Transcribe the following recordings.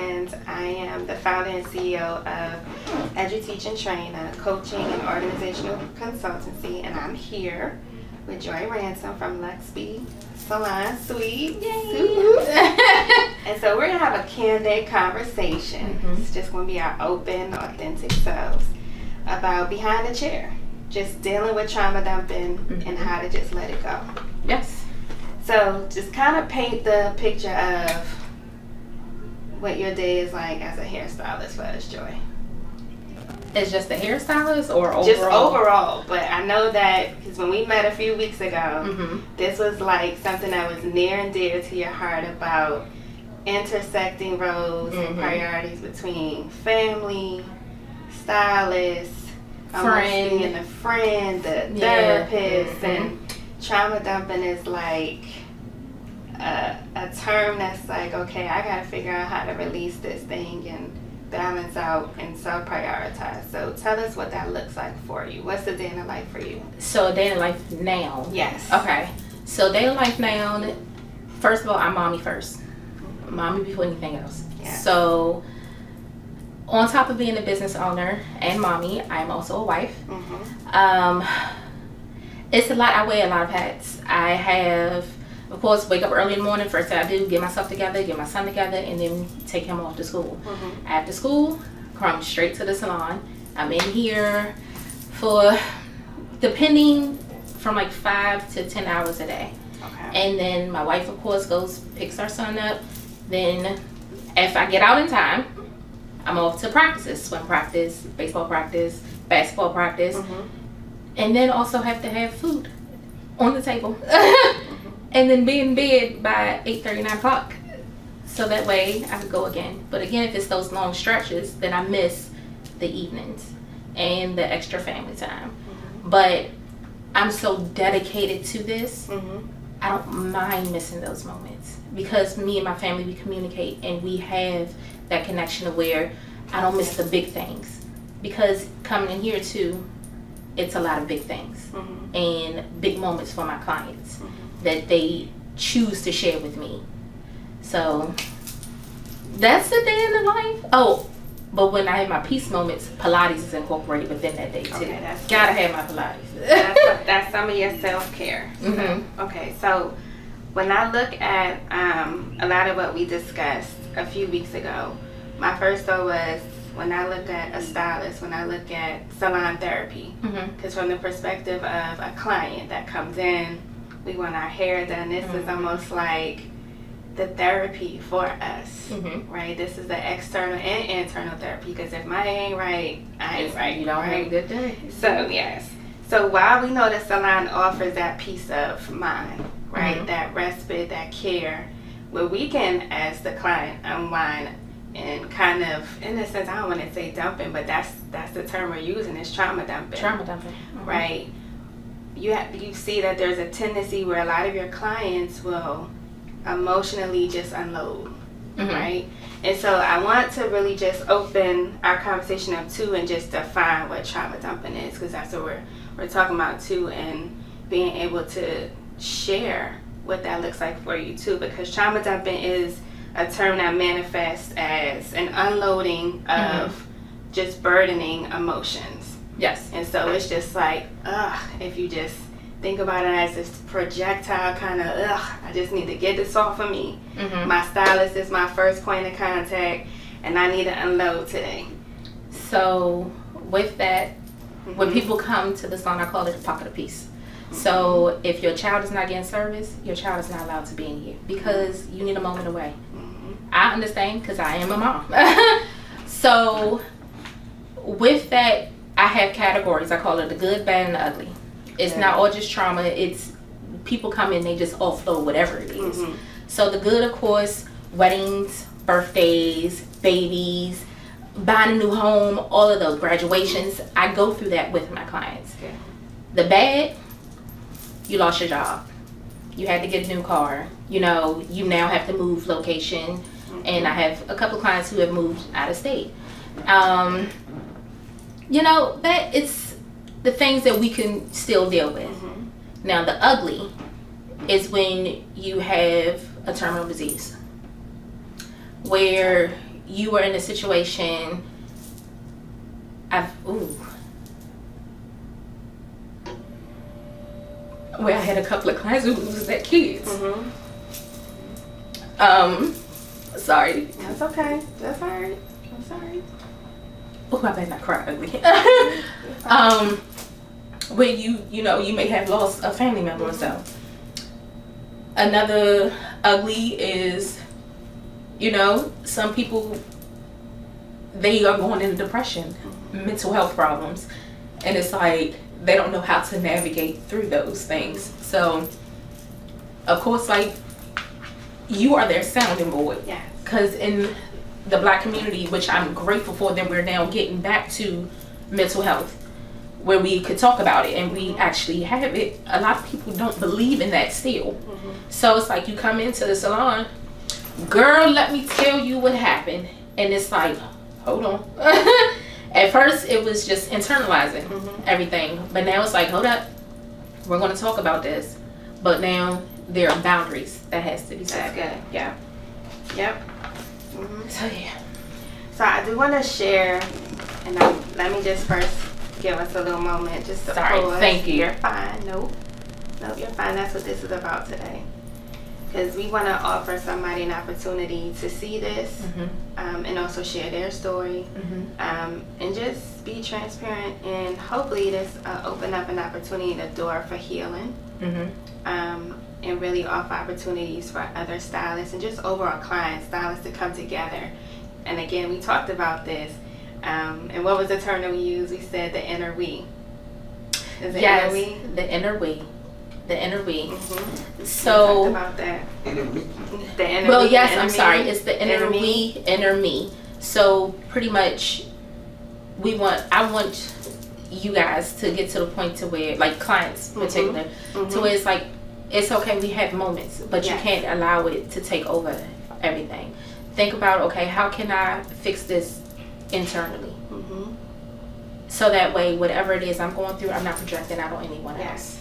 and I am the founder and CEO of EduTeach and Train, a coaching and organizational consultancy, and I'm here with Joi Ransom from Luxby Salon Suite. And so we're going to have a candid conversation. It's just going to be our open, authentic selves about behind the chair, just dealing with trauma dumping and how to just let it go. Yes. So just kind of paint the picture of what your day is like as a hairstylist for us, Joi. It's just the hairstylist or overall? Just overall, but I know that because when we met a few weeks ago, this was like something that was near and dear to your heart about intersecting roles and priorities between family, stylist, friend, and the friend, the therapist, and trauma dumping is like a term that's like, okay, I gotta figure out how to release this thing and balance out and self-prioritize. So tell us what that looks like for you. What's the day in the life for you? So a day in life now? Yes. Okay. So day in life now, first of all, I'm mommy first. Mommy before anything else. Yes. So on top of being a business owner and mommy, I'm also a wife. It's a lot. I wear a lot of hats. I have, of course, wake up early in the morning. First thing I do, get myself together, get my son together, and then take him off to school. After school, come straight to the salon. I'm in here for, depending, from like 5 to 10 hours a day. And then my wife, of course, goes, picks our son up. Then if I get out in time, I'm off to practices, swim practice, baseball practice, basketball practice. And then also have to have food on the table. And then be in bed by 8:30, 9 o'clock. So that way I could go again. But again, if it's those long stretches, then I miss the evenings and the extra family time. But I'm so dedicated to this, I don't mind missing those moments. Because me and my family, we communicate and we have that connection of where I don't miss the big things. Because coming in here too, it's a lot of big things and big moments for my clients that they choose to share with me. So that's the day in the life. Oh, but when I have my peace moments, Pilates is incorporated within that day too. Okay, that's gotta have my Pilates. that's some of your self-care. So, okay, so when I look at a lot of what we discussed a few weeks ago, my first thought was when I look at a stylist, when I look at salon therapy, because from the perspective of a client that comes in, we want our hair done. This is almost like the therapy for us, right? This is the external and internal therapy, because if my hair ain't right, I ain't right. You don't have a good day. So, yes. So while we know the salon offers that peace of mind, right, that respite, that care, where we can, as the client, unwind and kind of, in a sense, I don't want to say dumping, but that's the term we're using, is trauma dumping. Trauma dumping. Right. You see that there's a tendency where a lot of your clients will emotionally just unload, right? And so I want to really just open our conversation up too and just define what trauma dumping is, because that's what we're talking about too, and being able to share what that looks like for you too, because trauma dumping is a term that manifests as an unloading of just burdening emotions. Yes. And so it's just like, if you just think about it as this projectile kind of, I just need to get this off of me. My stylist is my first point of contact, and I need to unload today. So with that, when people come to the salon, I call it a pocket of peace. So if your child is not getting service, your child is not allowed to be in here because you need a moment away. I understand, because I am a mom. So with that, I have categories. I call it the good, bad, and the ugly. It's not all just trauma. It's people come in, they just offload whatever it is. So the good, of course, weddings, birthdays, babies, buying a new home, all of those, graduations. I go through that with my clients. The bad, you lost your job. You had to get a new car. You know, you now have to move location. And I have a couple of clients who have moved out of state. You know, that it's the things that we can still deal with. Now, the ugly is when you have a terminal disease where you were in a situation, where I had a couple of clients who was their kids. Sorry. That's okay. That's alright. I'm sorry. Oh, I better not cry ugly. Where you know, you may have lost a family member or so. Another ugly is, you know, some people, they are going into depression, mental health problems, and it's like they don't know how to navigate through those things. So, of course, like, you are their sounding board. Yes. Because in the Black community, which I'm grateful for, that we're now getting back to mental health, where we could talk about it and we actually have it. A lot of people don't believe in that still. So it's like you come into the salon, girl, let me tell you what happened. And it's like, hold on. At first, it was just internalizing everything. But now it's like, hold up. We're going to talk about this. But now there are boundaries that has to be set. That's good. Yeah. Yep. So, yeah. So I do want to share, and let me just first give us a little moment. Just to Sorry. pause. Thank you. You're fine. Nope, you're fine. That's what this is about today. Because we want to offer somebody an opportunity to see this and also share their story and just be transparent, and hopefully this open up an opportunity, the door for healing, and really offer opportunities for other stylists and just overall stylists to come together. And again, we talked about this, and what was the term that we used? We said the inner we. Is it Yes, inner we? the inner we. The inner we. So we talked about that. The inner well, we, yes, inner I'm me, sorry. It's the inner me. we, inner me. So pretty much, I want you guys to get to the point to where, like clients in particular, to where it's like, it's okay, we have moments, but you can't allow it to take over everything. Think about, okay, how can I fix this internally? So that way, whatever it is I'm going through, I'm not projecting out on anyone else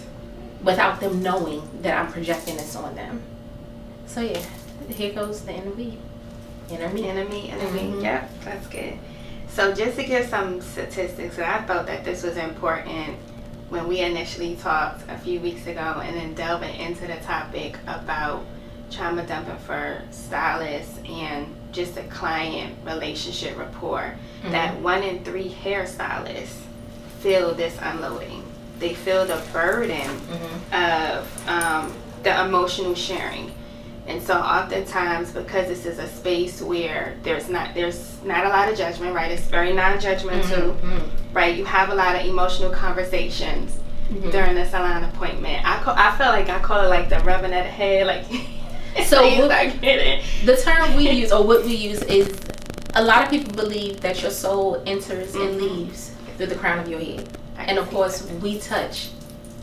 without them knowing that I'm projecting this on them. So yeah, here goes the inner me. Inner me. Inner me, inner me. Yep, that's good. So just to give some statistics, I felt that this was important when we initially talked a few weeks ago, and then delving into the topic about trauma dumping for stylists and just a client relationship rapport, that 1 in 3 hairstylists feel this unloading. They feel the burden of the emotional sharing. And so oftentimes, because this is a space where there's not a lot of judgment, right? It's very non-judgmental, right? You have a lot of emotional conversations during the salon appointment. I feel like I call it like the rubbing of the head, like. So the term we use, or what we use, is a lot of people believe that your soul enters and leaves through the crown of your head. And of course, we touch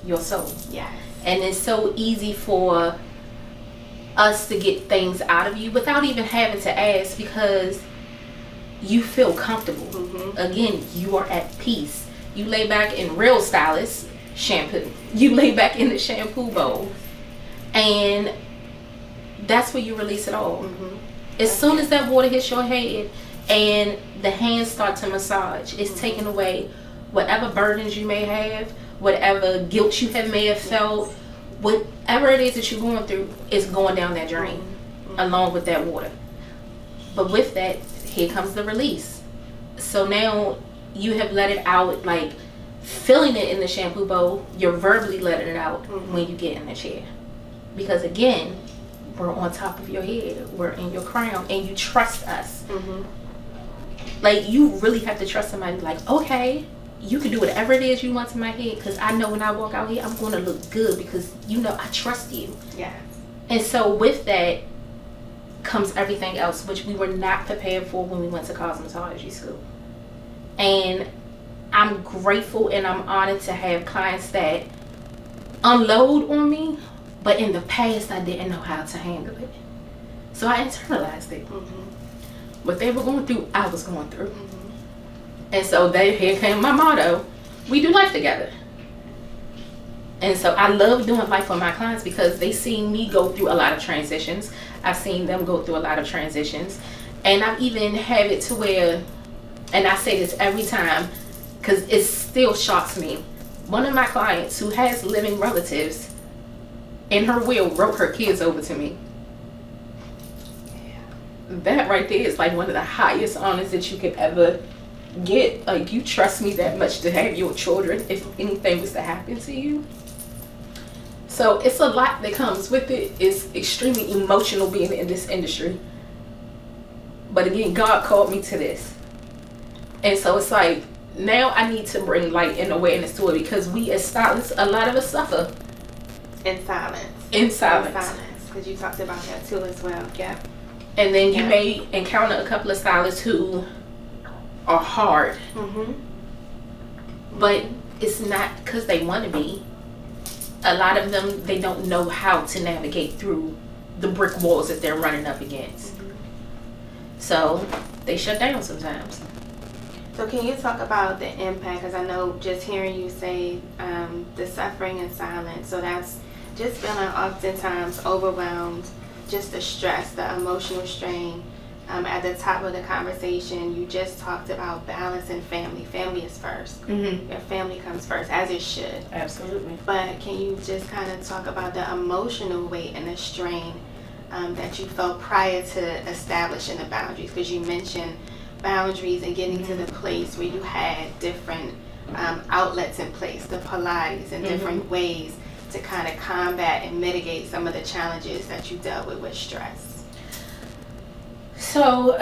your soul. Yes. And it's so easy for us to get things out of you without even having to ask, because you feel comfortable. Again, you are at peace. You lay back in real stylist shampoo. You lay back in the shampoo bowl, and that's where you release it all. As soon as that water hits your head and the hands start to massage, it's taking away whatever burdens you may have, whatever guilt you may have felt, whatever it is that you're going through is going down that drain along with that water. But with that, here comes the release. So now you have let it out, like feeling it in the shampoo bowl, you're verbally letting it out when you get in the chair. Because again, we're on top of your head, we're in your crown, and you trust us. Like, you really have to trust somebody, like, okay, you can do whatever it is you want to my head, because I know when I walk out here, I'm going to look good, because you know I trust you. Yes. And so with that comes everything else, which we were not prepared for when we went to cosmetology school. And I'm grateful and I'm honored to have clients that unload on me, but in the past I didn't know how to handle it. So I internalized it. What they were going through, I was going through. And so here came my motto: we do life together. And so I love doing life with my clients because they see me go through a lot of transitions. I've seen them go through a lot of transitions. And I even have it to where, and I say this every time because it still shocks me. One of my clients who has living relatives, in her will, wrote her kids over to me. That right there is like one of the highest honors that you could ever get. Like, you trust me that much to have your children if anything was to happen to you. So it's a lot that comes with it. It's extremely emotional being in this industry. But again, God called me to this. And so it's like, now I need to bring light and awareness to it, because we as stylists, a lot of us suffer. In silence. In silence. In silence. Because you talked about that too as well. Yeah. And then you may encounter a couple of stylists who are hard. Mm-hmm. But it's not because they want to be. A lot of them, they don't know how to navigate through the brick walls that they're running up against. Mm-hmm. So they shut down sometimes. So can you talk about the impact? Because I know just hearing you say the suffering in silence. So that's just feeling oftentimes overwhelmed, just the stress, the emotional strain. At the top of the conversation, you just talked about balance and family. Family is first. Mm-hmm. Your family comes first, as it should. Absolutely. But can you just kind of talk about the emotional weight and the strain that you felt prior to establishing the boundaries? Because you mentioned boundaries and getting to the place where you had different outlets in place, the Pilates, and different ways to kind of combat and mitigate some of the challenges that you dealt with stress. So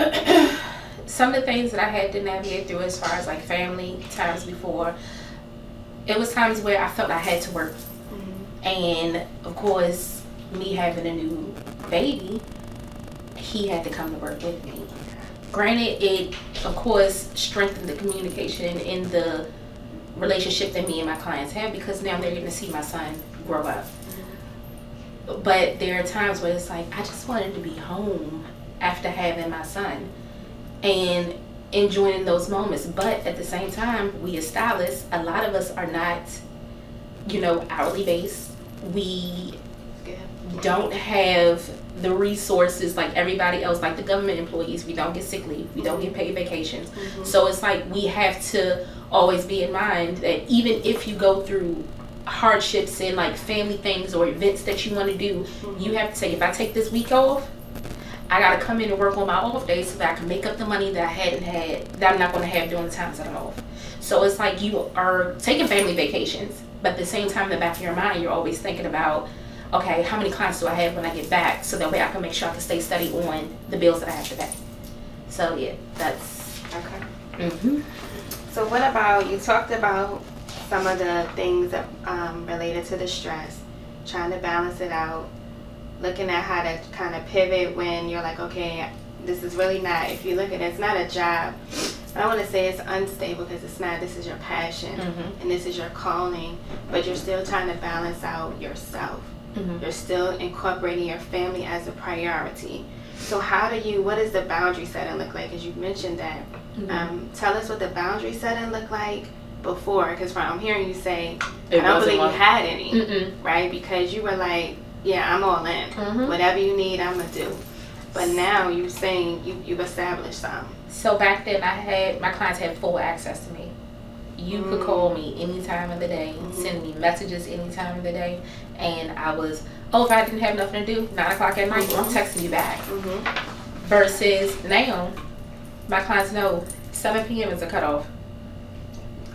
some of the things that I had to navigate through as far as like family times before, it was times where I felt I had to work. Mm-hmm. And of course, me having a new baby, he had to come to work with me. Granted, it of course strengthened the communication in the relationship that me and my clients have, because now they're going to see my son grow up. Mm-hmm. But there are times where it's like, I just wanted to be home after having my son and enjoying those moments. But at the same time, we as stylists, a lot of us are not, hourly based. We don't have the resources like everybody else, like the government employees. We don't get sick leave. We don't get paid vacations. Mm-hmm. So it's like we have to always be in mind that even if you go through hardships and like family things or events that you want to do, you have to say, if I take this week off, I got to come in and work on my off days so that I can make up the money that I hadn't had, that I'm not going to have during the times that I'm off. So it's like you are taking family vacations, but at the same time, in the back of your mind, you're always thinking about, okay, how many clients do I have when I get back? So that way I can make sure I can stay steady on the bills that I have to pay. So yeah, that's... Okay. Mm-hmm. So what about, you talked about some of the things that related to the stress, trying to balance it out, looking at how to kind of pivot when you're like, okay, this is really not, if you look at it, it's not a job. I don't want to say it's unstable, because it's not. This is your passion, and this is your calling, but you're still trying to balance out yourself. You're still incorporating your family as a priority. So what does the boundary setting look like? As you mentioned that. Tell us what the boundary setting looked like before, because I'm hearing you say, I don't believe you had any, right? Because you were like, yeah, I'm all in. Whatever you need, I'm going to do. But now you're saying you've established some. So back then, my clients had full access to me. You could call me any time of the day, send me messages any time of the day, and I was, if I didn't have nothing to do, 9 o'clock at night, I'm texting you back. Versus now, my clients know 7 p.m. is a cutoff.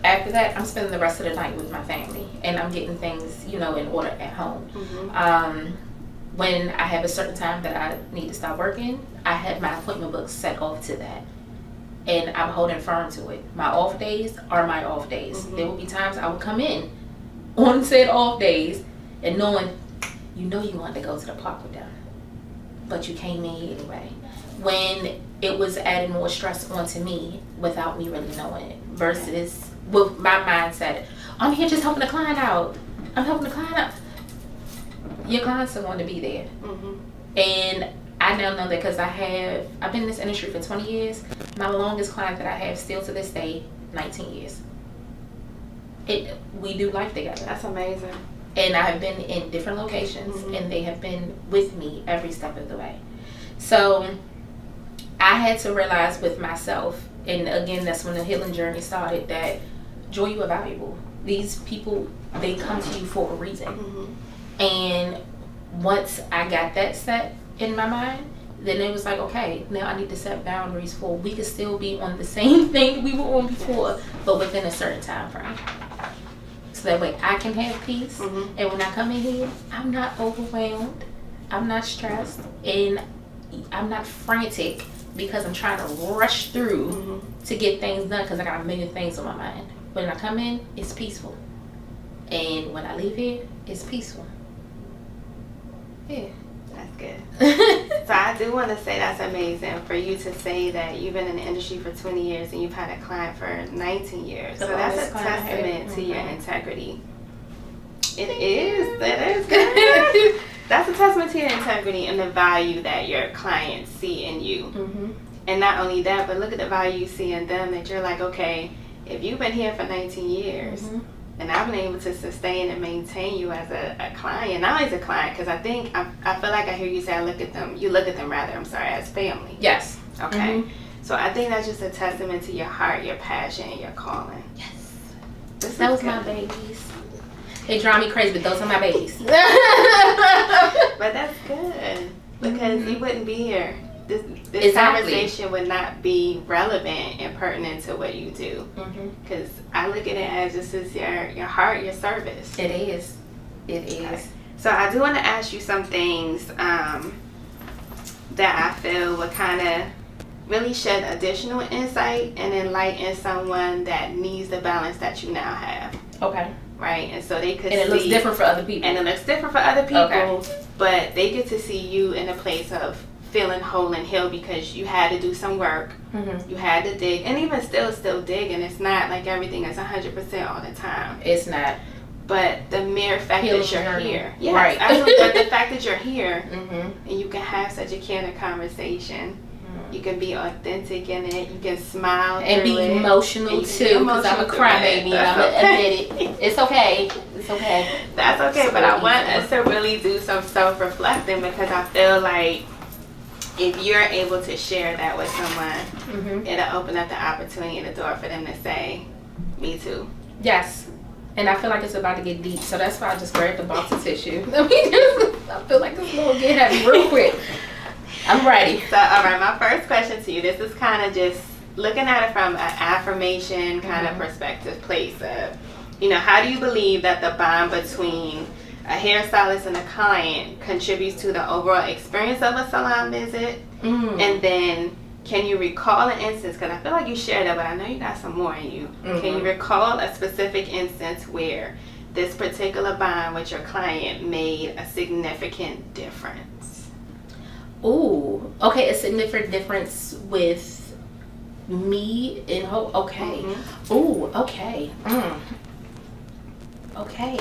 After that, I'm spending the rest of the night with my family, and I'm getting things, in order at home. When I have a certain time that I need to stop working, I have my appointment books set off to that, and I'm holding firm to it. My off days are my off days. There will be times I will come in on said off days, and knowing, you wanted to go to the park with them, but you came in anyway. When it was adding more stress onto me without me really knowing it, versus with my mindset, I'm here just helping the client out. I'm helping the client out. Your clients are going to be there. And I now know that because I've been in this industry for 20 years. My longest client that I have still to this day, 19 years. We do life together. That's amazing. And I have been in different locations, and they have been with me every step of the way. So I had to realize with myself, and again, that's when the healing journey started, that Joy, you are valuable. These people, they come to you for a reason. Mm-hmm. And once I got that set in my mind, then it was like, okay, now I need to set boundaries for we could still be on the same thing we were on before, but within a certain time frame. So that way I can have peace. Mm-hmm. And when I come in here, I'm not overwhelmed, I'm not stressed, and I'm not frantic because I'm trying to rush through mm-hmm. to get things done because I got a million things on my mind. When I come in, it's peaceful. And when I leave here, it's peaceful. Yeah. That's good. So I do want to say that's amazing for you to say that you've been in the industry for 20 years and you've had a client for 19 years. So that's a testament to your integrity. It is good. That's a testament to your integrity and the value that your clients see in you. Mm-hmm. And not only that, but look at the value you see in them, that you're like, okay, if you've been here for 19 years mm-hmm. and I've been able to sustain and maintain you as a client, not as a client, because I think, I feel like I hear you say you look at them as family. Yes. Okay. Mm-hmm. So I think that's just a testament to your heart, your passion, and your calling. Yes. Those my babies. They drive me crazy, but those are my babies. But that's good, because you wouldn't be here. This exactly. Conversation would not be relevant and pertinent to what you do. Because I look at it as this is your heart, your service. It is. It is. Okay. So I do want to ask you some things that I feel would kind of really shed additional insight and enlighten someone that needs the balance that you now have. Okay. Right, and so they could see. And it looks different for other people. Okay. But they get to see you in a place of feeling whole and healed because you had to do some work. Mm-hmm. You had to dig, and even still digging. It's not like everything is 100% all the time. It's not. But the mere fact that you're here, yes, right? Absolutely. But the fact that you're here, mm-hmm. and you can have such a candid conversation. You can be authentic in it. You can smile and be emotional too. Because I'm a crybaby and I'm admit it. It's okay. It's okay. That's okay. So but I want us to really do some self-reflecting, because I feel like if you're able to share that with someone, mm-hmm. it'll open up the opportunity and the door for them to say, "Me too." Yes. And I feel like it's about to get deep, so that's why I just grabbed a box of tissue. I feel like this will get heavy real quick. I'm ready. So, all right, my first question to you, this is kind of just looking at it from an affirmation kind mm-hmm. of perspective place of, how do you believe that the bond between a hairstylist and a client contributes to the overall experience of a salon visit? Mm-hmm. And then, can you recall an instance, because I feel like you shared that, but I know you got some more in you. Mm-hmm. Can you recall a specific instance where this particular bond with your client made a significant difference? Ooh, okay, a significant difference with me and hope. Okay. Mm-hmm. Ooh, okay. Okay.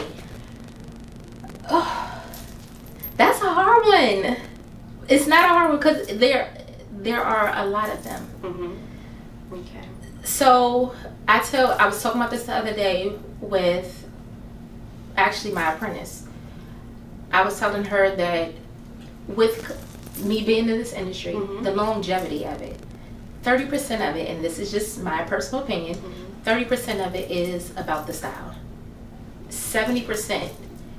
Oh, that's a hard one. It's not a hard one because there are a lot of them. Mm-hmm. Okay. So I was talking about this the other day with actually my apprentice. I was telling her that with me being in this industry, mm-hmm. the longevity of it, 30% of it, and this is just my personal opinion, mm-hmm. 30% of it is about the style. 70%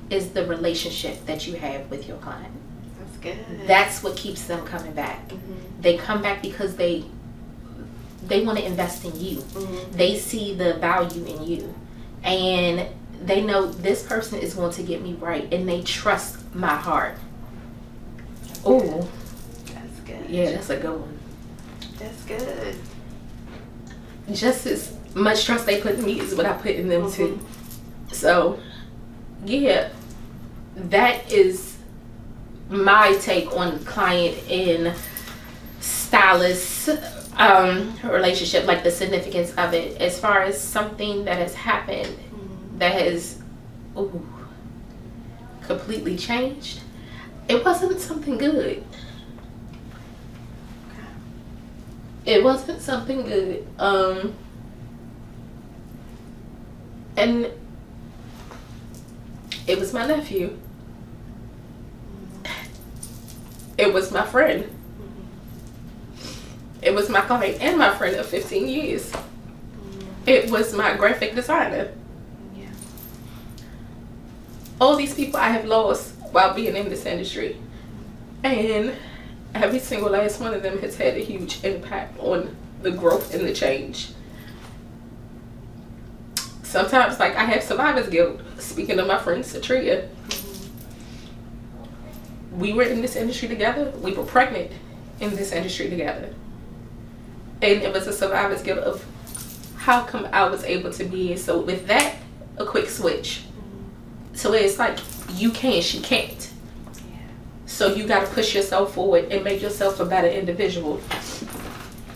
is the relationship that you have with your client. That's good. That's what keeps them coming back. Mm-hmm. They come back because they want to invest in you. Mm-hmm. They see the value in you. And they know this person is going to get me right, and they trust my heart. Oh, that's good. Yeah, that's a good one. That's good. Just as much trust they put in me is what I put in them mm-hmm. too. So, yeah, that is my take on client and stylist relationship, like the significance of it. As far as something that has happened mm-hmm. that has completely changed. It wasn't something good. It wasn't something good. And it was my nephew. It was my friend. It was my client and my friend of 15 years. It was my graphic designer. Yeah. All these people I have lost while being in this industry. And every single last one of them has had a huge impact on the growth and the change. Sometimes, like, I have survivor's guilt. Speaking of my friend Satria, we were in this industry together. We were pregnant in this industry together. And it was a survivor's guilt of how come I was able to be. So with that, a quick switch. So it's like, you can, she can't. So you got to push yourself forward and make yourself a better individual.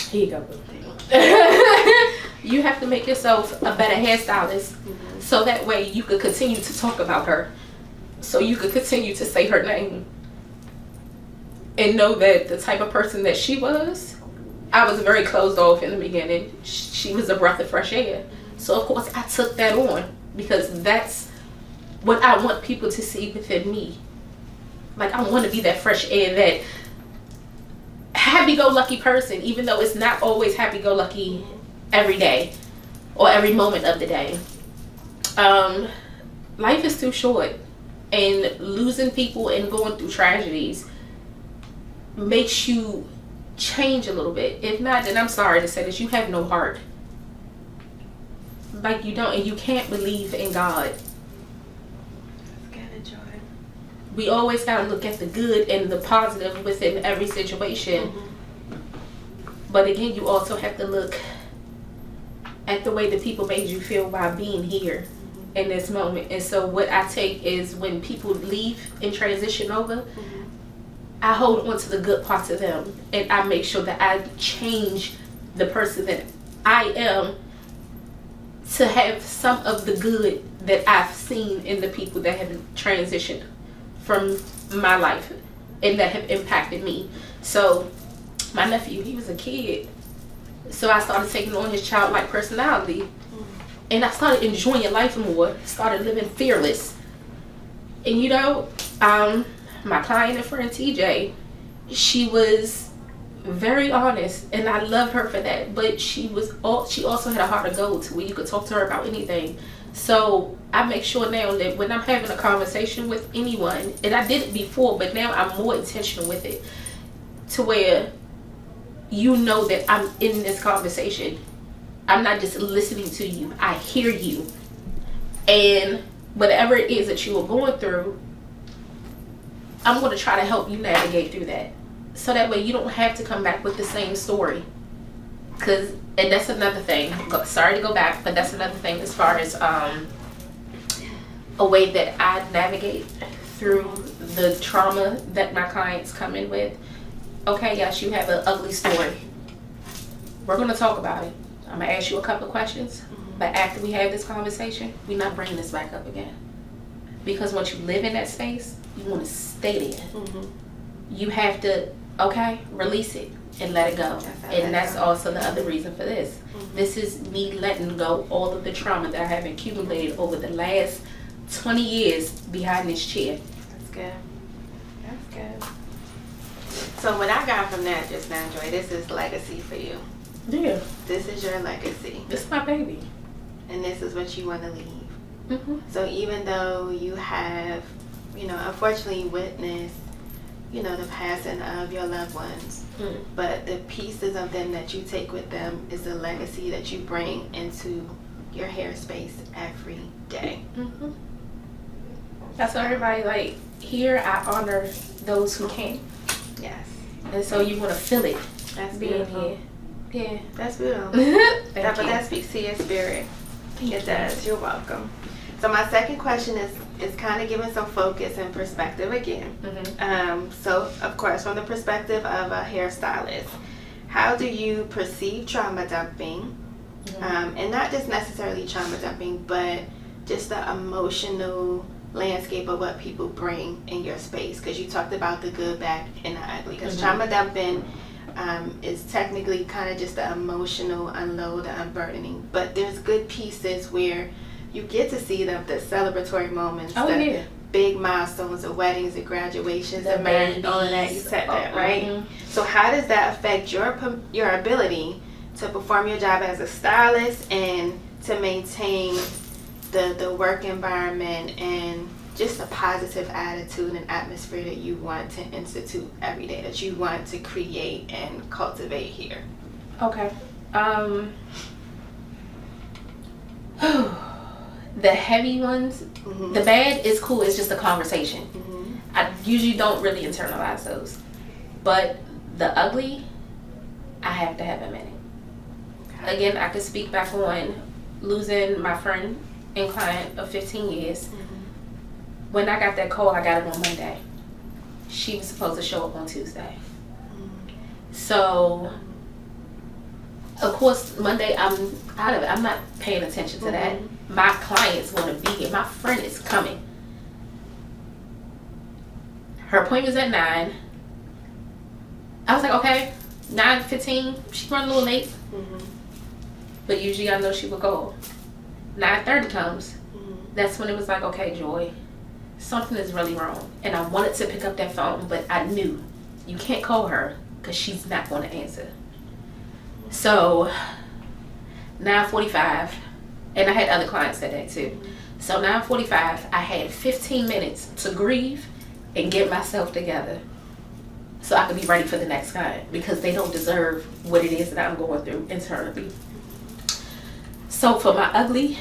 Here you go. You have to make yourself a better hairstylist, so that way you could continue to talk about her, so you could continue to say her name and know that the type of person that she was, I was very closed off in the beginning. She was a breath of fresh air. So of course I took that on, because that's what I want people to see within me. Like, I want to be that fresh air, that happy-go-lucky person, even though it's not always happy-go-lucky every day or every moment of the day. Life is too short, and losing people and going through tragedies makes you change a little bit. If not, then I'm sorry to say this, you have no heart. Like, you don't, and you can't believe in God. We always gotta look at the good and the positive within every situation. But again, you also have to look at the way that people made you feel while being here in this moment. And so what I take is, when people leave and transition over, I hold on to the good parts of them, and I make sure that I change the person that I am to have some of the good that I've seen in the people that have transitioned from my life and that have impacted me. So my nephew, he was a kid, so I started taking on his childlike personality, and I started enjoying life more, started living fearless. And you know, my client and friend TJ, she was very honest, and I love her for that, but she also had a heart of gold, to where you could talk to her about anything. So I make sure now that when I'm having a conversation with anyone, and I did it before, but now I'm more intentional with it, to where you know that I'm in this conversation. I'm not just listening to you, I hear you. And whatever it is that you are going through, I'm going to try to help you navigate through that. So that way you don't have to come back with the same story. And that's another thing. Sorry to go back, but that's another thing as far as a way that I navigate through the trauma that my clients come in with. Okay, yes, you have an ugly story. We're going to talk about it. I'm going to ask you a couple of questions. But after we have this conversation, we're not bringing this back up again. Because once you live in that space, you want to stay there. You have to, release it and let it go. And that's also the other reason for this. This is me letting go all of the trauma that I have accumulated over the last 20 years behind this chair. That's good. That's good. So what I got from that just now, Joy, this is legacy for you. Yeah. This is your legacy. This is my baby. And this is what you want to leave. So even though you have, unfortunately witnessed, the passing of your loved ones, but the pieces of them that you take with them is the legacy that you bring into your hair space every day. That's why everybody, like, here I honor those who came. Yes. And so you want to feel it. That's being beautiful. here. Yeah. That's beautiful. But that speaks to your spirit. It does. You're welcome. So my second question is kind of giving some focus and perspective again. So of course, from the perspective of a hairstylist, how do you perceive trauma dumping? And not just necessarily trauma dumping, but just the emotional landscape of what people bring in your space? Because you talked about the good, bad, and the ugly. Because trauma dumping is technically kind of just the emotional unload, the unburdening. But there's good pieces where you get to see the celebratory moments, big milestones, the weddings, the graduations, the marriage, all of that. You said that, right? Mm-hmm. So how does that affect your ability to perform your job as a stylist and to maintain the work environment and just a positive attitude and atmosphere that you want to institute every day, that you want to create and cultivate here? Okay. The heavy ones, Mm-hmm. the bad is cool. It's just a conversation. Mm-hmm. I usually don't really internalize those. But the ugly, I have to have a minute. Okay. Again, I could speak back on losing my friend and client of 15 years. Mm-hmm. When I got that call, I got it on Monday. She was supposed to show up on Tuesday. So, of course, Monday I'm out of it. I'm not paying attention to that. My clients want to be here. My friend is coming. Her appointment was at 9. I was like, okay, 9:15. She run a little late. Mm-hmm. But usually I know she would go. 9:30 comes. Mm-hmm. That's when it was like, okay, Joy, something is really wrong. And I wanted to pick up that phone, but I knew you can't call her because she's not going to answer. So 9:45, and I had other clients that day too. So 9:45, I had 15 minutes to grieve and get myself together so I could be ready for the next client, because they don't deserve what it is that I'm going through internally. So for my ugly,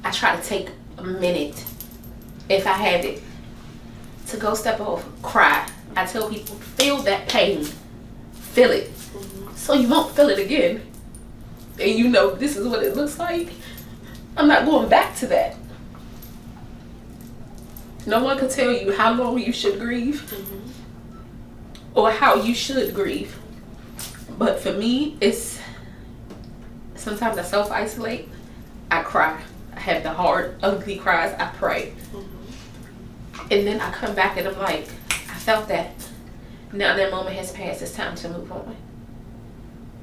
I try to take a minute, if I have it, to go step off, cry. I tell people, feel that pain, feel it, so you won't feel it again. And you know this is what it looks like. I'm not going back to that. No one can tell you how long you should grieve or how you should grieve. But for me, it's sometimes I self-isolate. I cry. I have the hard, ugly cries. I pray. And then I come back and I'm like, I felt that. Now that moment has passed. It's time to move on.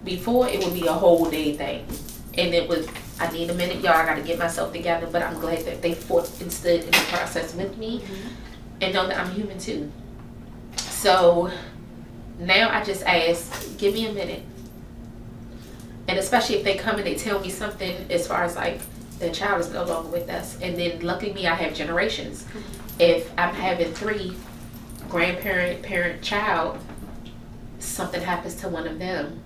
Before, it would be a whole day thing. And it was, I need a minute, y'all. I got to get myself together. But I'm glad that they fought and stood in the process with me. And know that I'm human too. So now I just ask, give me a minute. And especially if they come and they tell me something as far as like, the child is no longer with us. And then luckily me, I have generations. If I'm having 3 grandparent, parent, child, something happens to one of them,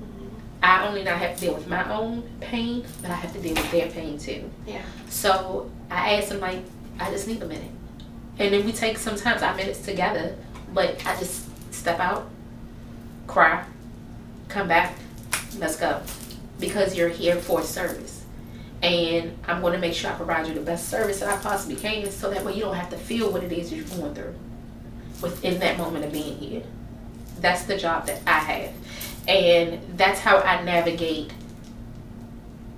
I only not have to deal with my own pain, but I have to deal with their pain too. Yeah. So I asked them, like, I just need a minute. And then we take sometimes our minutes together, but I just step out, cry, come back, let's go. Because you're here for service. And I'm going to make sure I provide you the best service that I possibly can, so that way you don't have to feel what it is you're going through within that moment of being here. That's the job that I have. And that's how I navigate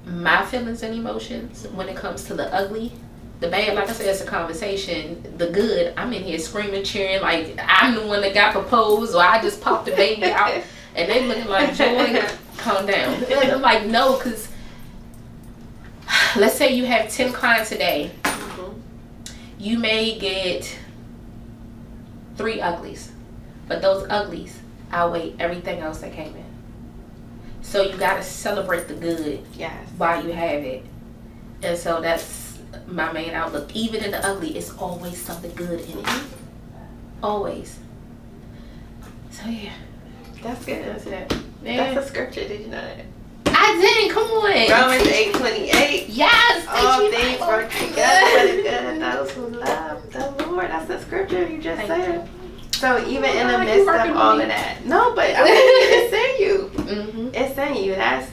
my feelings and emotions when it comes to the ugly. The bad, like I said, it's a conversation. The good, I'm in here screaming, cheering, like I'm the one that got proposed, or I just popped the baby out. And they looking like, Joy, calm down. And I'm like, no, because let's say you have 10 clients a day. You may get 3 uglies. But those uglies outweigh everything else that came in. So you got to celebrate the good while you have it. And so that's my main outlook. Even in the ugly, it's always something good in it. Always. So yeah. That's good. That's it. Yeah. That's a scripture. Did you know that? I didn't. Come on. Romans 8:28. Yes. All things work together for the good of those who love the Lord. That's the scripture you just said. So even in the midst of all of that, no, but I mean, it's in you. It's in you. That's,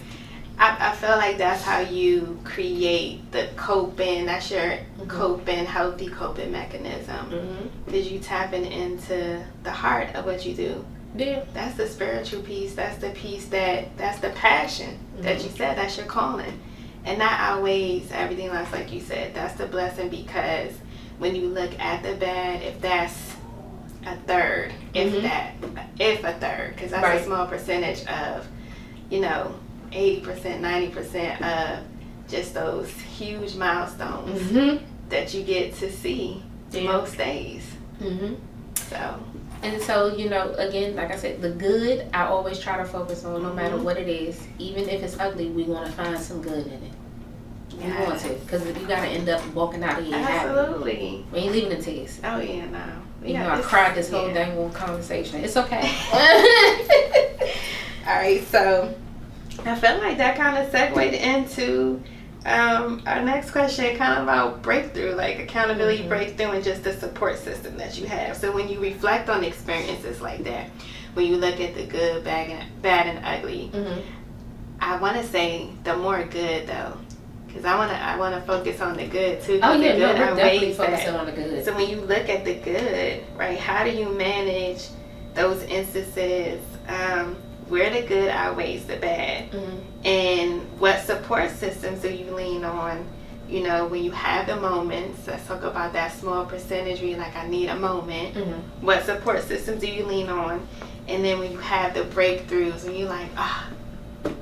I feel like that's how you create the coping. That's your coping, healthy coping mechanism. Because you tapping into the heart of what you do. Yeah. That's the spiritual piece. That's the piece that's the passion that you said. That's your calling, and that outweighs everything else. Like you said, that's the blessing, because when you look at the bad, if that's a third, if a third, because that's a small percentage of, 80%, 90% of just those huge milestones that you get to see most days. So. And so, you know, again, like I said, the good I always try to focus on, no matter what it is. Even if it's ugly, we want to find some good in it. We want to, because you got to end up walking out of here happy. Absolutely. We ain't leaving in tears. Oh yeah, no. You know, I cried this whole dang on conversation. It's okay. All right, so I feel like that kind of segued into our next question, kind of about breakthrough, like accountability breakthrough, and just the support system that you have. So when you reflect on experiences like that, when you look at the good, bad, and ugly, I want to say the more good though, because I want to focus on the good too. Oh yeah, we're definitely focusing on the good. So when you look at the good, right, how do you manage those instances where the good outweighs the bad? And what support systems do you lean on, you know, when you have the moments? Let's talk about that small percentage where you're like, I need a moment. What support systems do you lean on? And then when you have the breakthroughs, when you're like,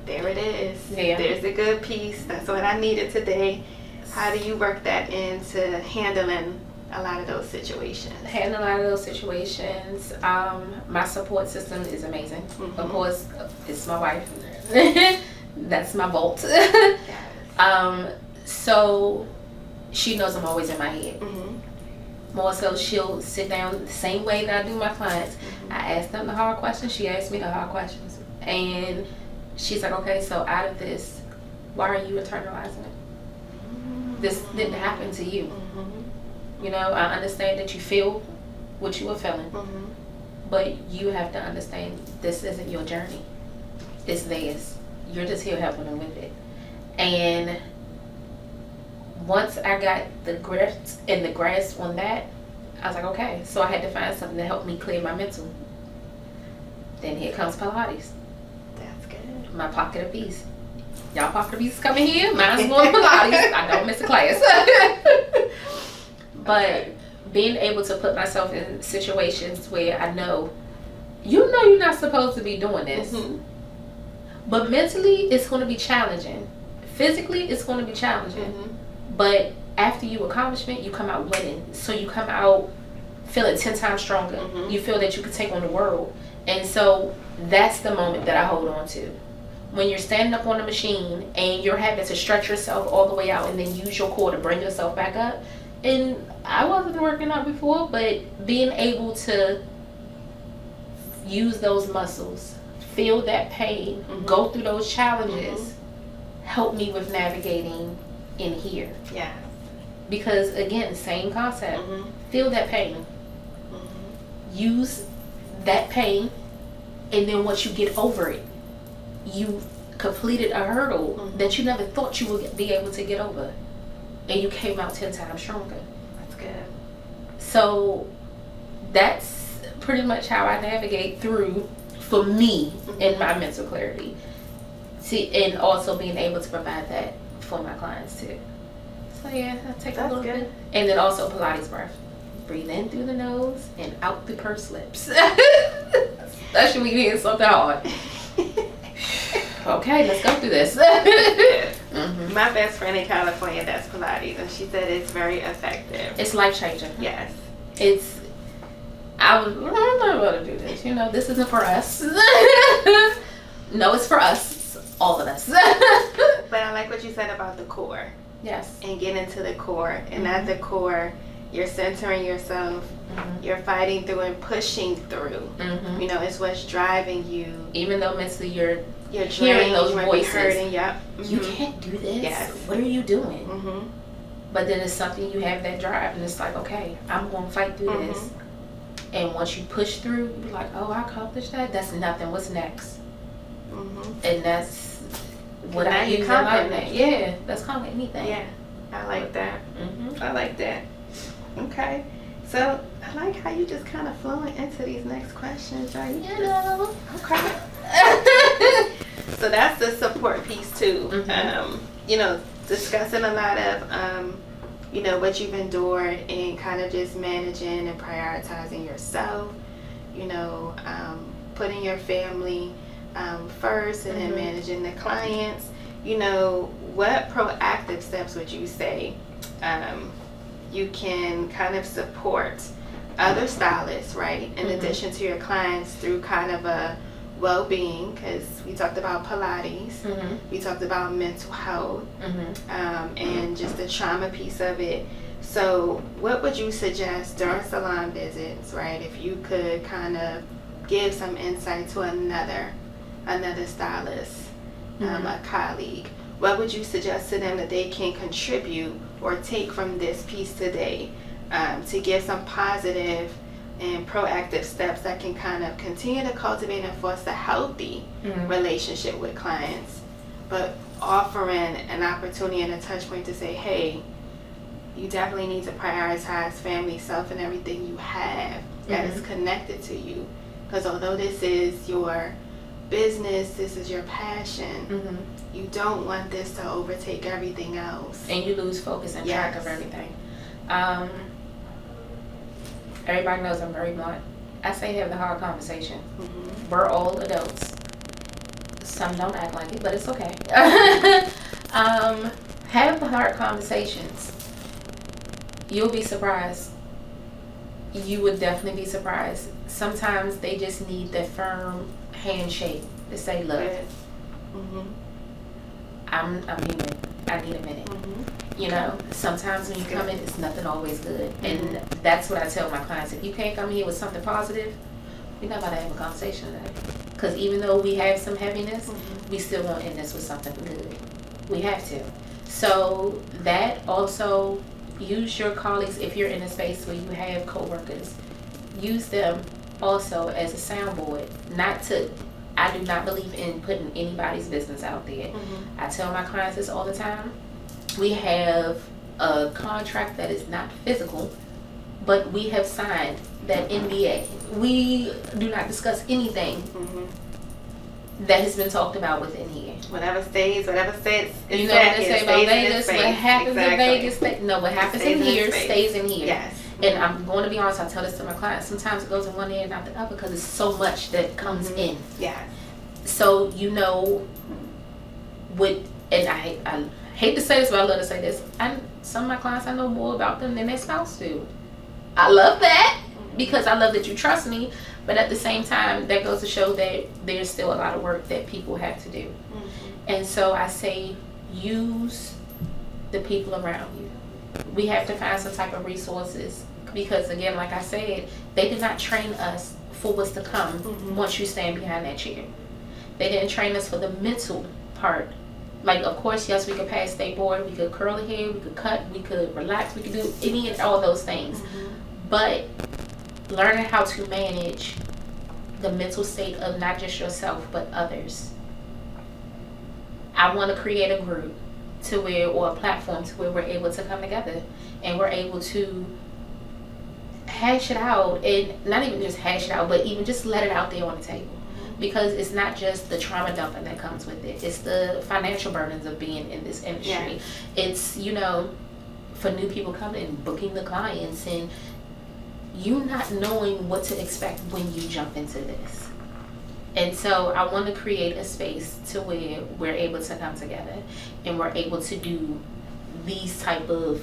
there it is. There's a good piece. That's what I needed today. How do you work that into handling a lot of those situations? My support system is amazing. Of course, it's my wife. That's my vault. So she knows I'm always in my head. More so, she'll sit down the same way that I do my clients. I ask them the hard questions. She asks me the hard questions. And she's like, okay, so out of this, why are you internalizing it? This didn't happen to you. You know, I understand that you feel what you were feeling, but you have to understand this isn't your journey. It's theirs. You're just here helping them with it. And once I got the grip and the grasp on that, I was like, okay, so I had to find something to help me clear my mental. Then here comes Pilates. That's good. My pocket of peace. Y'all pocket of peace is coming here. Mine's going to Pilates. I don't miss a class. But being able to put myself in situations where I know, you know, you're not supposed to be doing this. But mentally, it's going to be challenging. Physically, it's going to be challenging. But after you accomplish it, you come out winning. So you come out feeling 10 times stronger. You feel that you can take on the world. And so that's the moment that I hold on to. When you're standing up on the machine and you're having to stretch yourself all the way out and then use your core to bring yourself back up. And I wasn't working out before, but being able to use those muscles, feel that pain, go through those challenges, help me with navigating in here. Yeah. Because again, same concept. Feel that pain. Use that pain, and then once you get over it, you completed a hurdle that you never thought you would be able to get over, and you came out 10 times stronger. That's good. So that's pretty much how I navigate through, for me, in my mental clarity. See, and also being able to provide that for my clients too. So yeah, I take a little bit. And then also Pilates breath. Breathe in through the nose and out through pursed lips. Especially when you're hitting something hard. Okay, let's go through this. My best friend in California does Pilates, and she said it's very effective. It's life changing. Yes. I'm not going to do this. You know, this isn't for us. No, it's for us. All of us. But I like what you said about the core. Yes. And get into the core. And at the core, you're centering yourself. You're fighting through and pushing through. You know, it's what's driving you. Even though mentally you're drained, hearing those voices. Hurting, You can't do this. Yes. What are you doing? But then it's something, you have that drive, and it's like, okay, I'm going to fight through this. And once you push through, you're like, oh, I accomplished that. That's nothing. What's next? And that's what I use in life. Yeah, that's calling anything. Yeah, I like that. I like that. Okay, so I like how you just kind of flowing into these next questions, right? You know. Okay. So that's the support piece too. You know, discussing a lot of you know, what you've endured and kind of just managing and prioritizing yourself. You know, putting your family first, and then managing the clients. You know, what proactive steps would you say you can kind of support other stylists, right, in addition to your clients, through kind of a well-being, because we talked about Pilates, we talked about mental health, and just the trauma piece of it. So what would you suggest during salon visits, right, if you could kind of give some insight to another stylist, a colleague? What would you suggest to them that they can contribute or take from this piece today, to give some positive and proactive steps that can kind of continue to cultivate and foster a healthy relationship with clients, but offering an opportunity and a touch point to say, hey, you definitely need to prioritize family, self, and everything you have that is connected to you. Because although this is your business, this is your passion, you don't want this to overtake everything else. And you lose focus and track of everything. Everybody knows I'm very blunt. I say have the hard conversation. We're all adults. Some don't act like it, but it's okay. Have the hard conversations. You'll be surprised. You would definitely be surprised. Sometimes they just need that firm handshake to say, look, I'm human. I need a minute. You know, sometimes when you come in, it's nothing always good. And that's what I tell my clients. If you can't come here with something positive, we're not about to have a conversation today. Because even though we have some heaviness, we still want to end this with something good. We have to. So that also, use your colleagues if you're in a space where you have coworkers. Use them also as a soundboard. I do not believe in putting anybody's business out there. I tell my clients this all the time. We have a contract that is not physical, but we have signed that NDA. We do not discuss anything that has been talked about within here. Whatever stays, whatever sits. You know what they say about Vegas? What happens in Vegas, what happens in here stays in here. Yes. And I'm going to be honest, I tell this to my clients. Sometimes it goes in one ear and not the other because it's so much that comes in. Yes. So, you know, and I hate to say this, but I love to say this. Some of my clients, I know more about them than their spouse do. I love that because I love that you trust me. But at the same time, that goes to show that there's still a lot of work that people have to do. And so I say, use the people around you. We have to find some type of resources because, again, like I said, they did not train us for what's to come once you stand behind that chair. They didn't train us for the mental part. Like, of course, yes, we could pass state board, we could curl the hair, we could cut, we could relax, we could do any and all those things. But learning how to manage the mental state of not just yourself, but others. I want to create a group or a platform to where we're able to come together and we're able to hash it out, and not even just hash it out, but even just let it out there on the table. Because it's not just the trauma dumping that comes with it. It's the financial burdens of being in this industry. It's, you know, for new people coming and booking the clients and you not knowing what to expect when you jump into this. And so I want to create a space to where we're able to come together and we're able to do these type of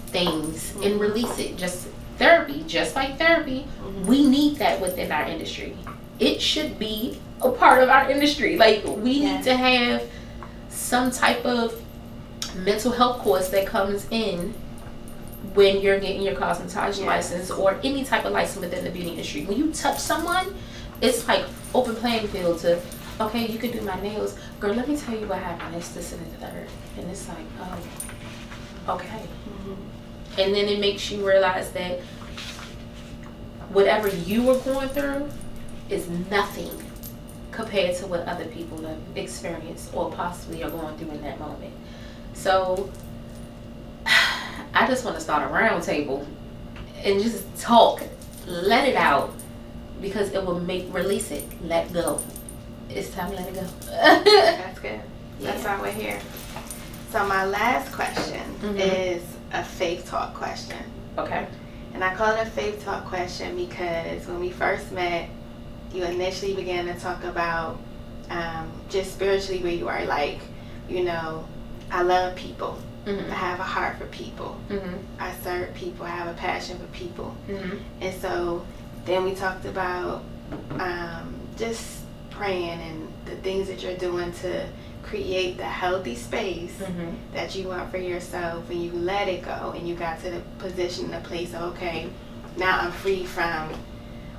things and release it. Just therapy, just like therapy, we need that within our industry. It should be a part of our industry. Like, we need to have some type of mental health course that comes in when you're getting your cosmetology license or any type of license within the beauty industry. When you touch someone, it's like open playing field to, okay, you can do my nails. Girl, let me tell you what happened. It's this and the third. And it's like, oh, okay. And then it makes you realize that whatever you were going through is nothing compared to what other people have experienced or possibly are going through in that moment. So I just want to start a round table and just talk, let it out, because it will release it, let go. It's time to let it go. That's good. That's why we're here. So my last question is a faith talk question. Okay. And I call it a faith talk question because when we first met, you initially began to talk about just spiritually where you are, like, you know, I love people. Mm-hmm. I have a heart for people. Mm-hmm. I serve people. I have a passion for people. Mm-hmm. And so then we talked about just praying and the things that you're doing to create the healthy space Mm-hmm. that you want for yourself, and you let it go and you got to the position, the place of, okay, now I'm free from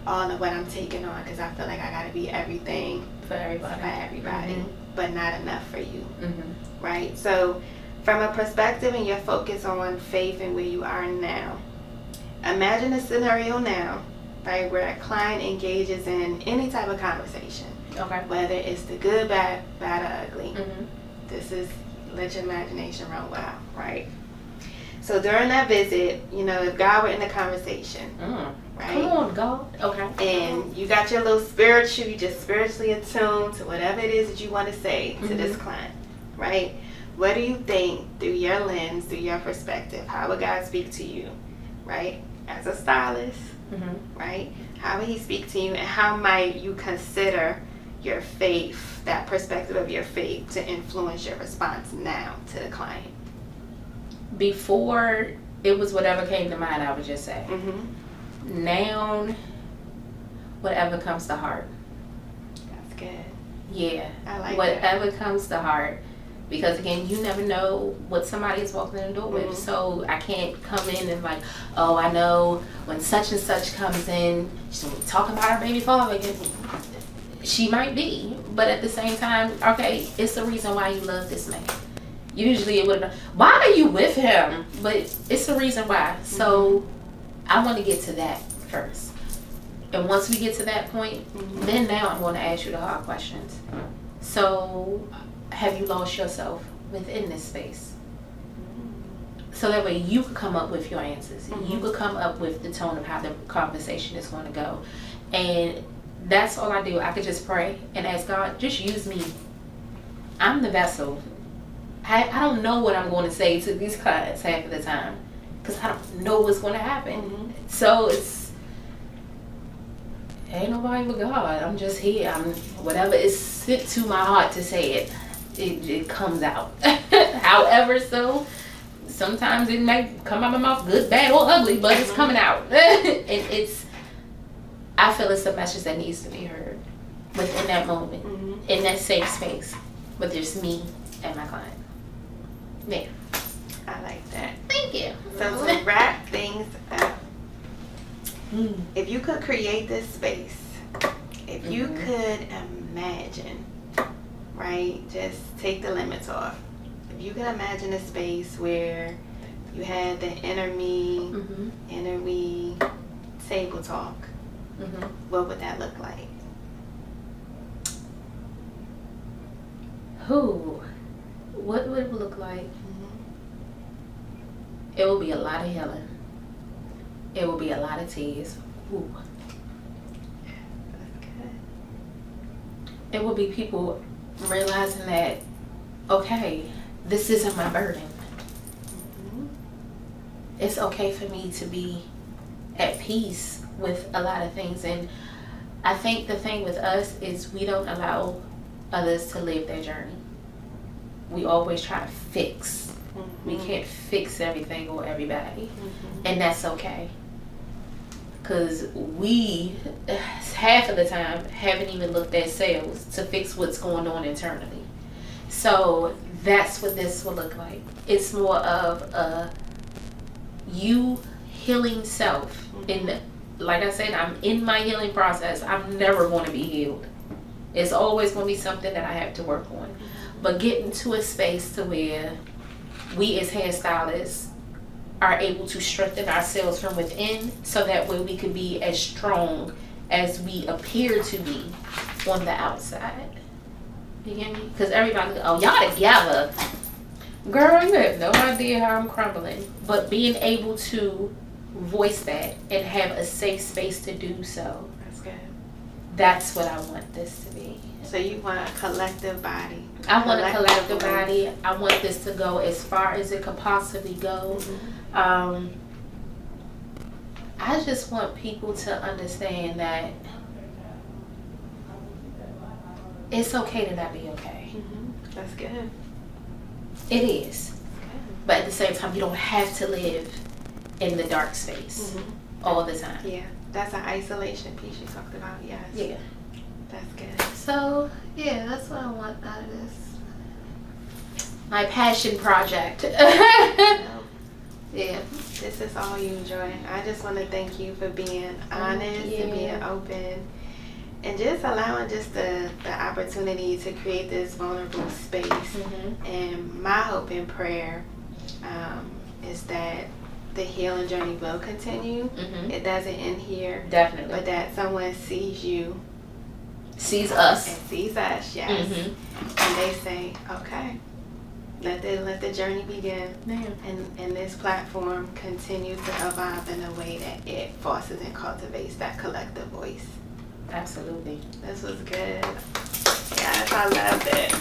all of what I'm taking on, because I feel like I got to be everything For everybody. Mm-hmm. but not enough for you. Mm-hmm. Right? So from a perspective and your focus on faith and where you are now, imagine a scenario now, right, where a client engages in any type of conversation. Okay. Whether it's the good, bad, or ugly. Mm-hmm. This is, let your imagination run wild, right? So during that visit, if God were in the conversation, right? Come on, God. Okay. And you got your little spiritual, you just spiritually attuned to whatever it is that you want to say to this client, right? What do you think, through your lens, through your perspective, how would God speak to you, right? As a stylist, right? How would he speak to you, and how might you consider your faith, that perspective of your faith, to influence your response now to the client? Before, it was whatever came to mind, I would just say. Mm-hmm. Now, whatever comes to heart. That's good. Yeah. I like whatever comes to heart. Because again, you never know what somebody is walking in the door with. So I can't come in and like, oh, I know when such and such comes in, she's talking about her baby father. She might be, but at the same time, okay, it's the reason why you love this man. Usually it would have been, why are you with him? But it's the reason why. So I want to get to that first. And once we get to that point, then now I'm going to ask you the hard questions. So have you lost yourself within this space? So that way you could come up with your answers. You could come up with the tone of how the conversation is going to go. And that's all I do. I could just pray and ask God, just use me. I'm the vessel. I don't know what I'm going to say to these clients half of the time, because I don't know what's going to happen. So ain't nobody but God. I'm just here. Whatever is sent to my heart to say it comes out. However, so sometimes it might come out of my mouth, good, bad, or ugly, but it's coming out. And I feel it's a message that needs to be heard within that moment, in that safe space, with just me and my client. Yeah. I like that. Thank you. So to wrap things up, if you could create this space, if you could imagine, right, just take the limits off. If you could imagine a space where you had the inner we table talk, what would that look like? What would it look like? It will be a lot of healing. It will be a lot of tears. That's good. It will be people realizing that, okay, this isn't my burden. It's okay for me to be at peace with a lot of things. And I think the thing with us is we don't allow others to live their journey. We always try to fix. We can't fix everything or everybody. And that's okay. Because we, half of the time, haven't even looked at sales to fix what's going on internally. So that's what this will look like. It's more of you healing self. And like I said, I'm in my healing process. I'm never going to be healed. It's always going to be something that I have to work on. But getting to a space to where we as hairstylists are able to strengthen ourselves from within, so that way we can be as strong as we appear to be on the outside. You get me? Because everybody, oh, y'all together. Girl, you have no idea how I'm crumbling. But being able to voice that and have a safe space to do so. That's good. That's what I want this to be. So you want a collective body. I want a collective body. I want this to go as far as it could possibly go. I just want people to understand that it's okay to not be okay. That's good. It is. But at the same time, you don't have to live in the dark space all the time. Yeah, that's an isolation piece you talked about. Yes. Yeah. That's good. So, yeah, that's what I want out of this. My passion project. Yeah. This is all you, Joy. I just want to thank you for being honest and being open and just allowing just the opportunity to create this vulnerable space. And my hope and prayer is that the healing journey will continue. It doesn't end here. Definitely. But that someone sees you. Sees us. And sees us, yes. And they say, okay, let the journey begin. And this platform continues to evolve in a way that it fosters and cultivates that collective voice. Absolutely. This was good. Yes, I loved it.